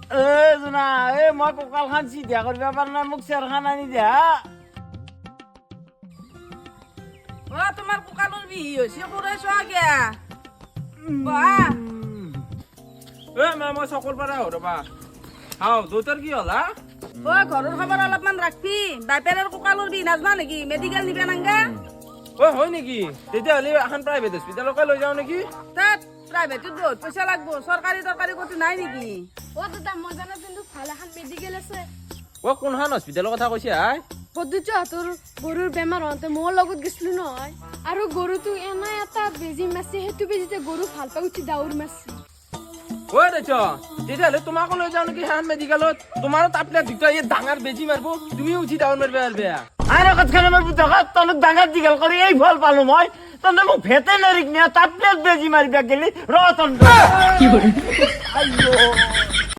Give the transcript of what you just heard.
জোনা মই কঁকালখন চিধা কৰিব পাৰা নাই মোক চেৰখান আনি দিয়া তোমাৰ কঁকালৰ বিষ হৈছে কৰে চোৱা গিয়া বহা মই চকুৰ পৰা ৰবা হাও দেউতাৰ কি হ'ল হা ঘৰৰ খবৰ অলপমান ৰাখবি বাপেৰৰ কঁকালৰ বিষ নাজনা নেকি মেডিকেল নিবা নাংগা হয় নেকি তেতিয়াহ'লে এখন প্ৰাইভেট হস্পিটেলকে লৈ যাওঁ নেকি তাত প্ৰাইভেটত বহুত পইচা লাগব চৰকাৰী ক'তো নাই নেকি দাদা মই জানো কিন্তু ভাল এখন মেডিকেল আছে কোনখন হস্পিটেলৰ কথা কৈছে হাই পদ্ধতি হাতৰ গৰুৰ বেমাৰ হওঁতে মোৰ লগত গৈছিলো নহয় আৰু গৰুটো এনে এটা বেজি মাছে সেইটো বেজিতে গৰু ভাল পাই উঠি দাউৰ মাছে তেতিয়াহ'লে তোমাকো লৈ যাওঁ নেকি সেইখন মেডিকেলত তোমাৰো তাপলে দুটা ডাঙৰ বেজি মাৰিব তুমিও উঠি দাউৰ মাৰিব বেয়া আৰু কথাখানে মই বুজা তনক ডাঙৰ দীঘল কৰি এই ফল পালো মই তন্তে মোক ভেটেনাৰীক নিয়া টেবলেট বেজি মাৰিবা গেলি ৰ তন্তে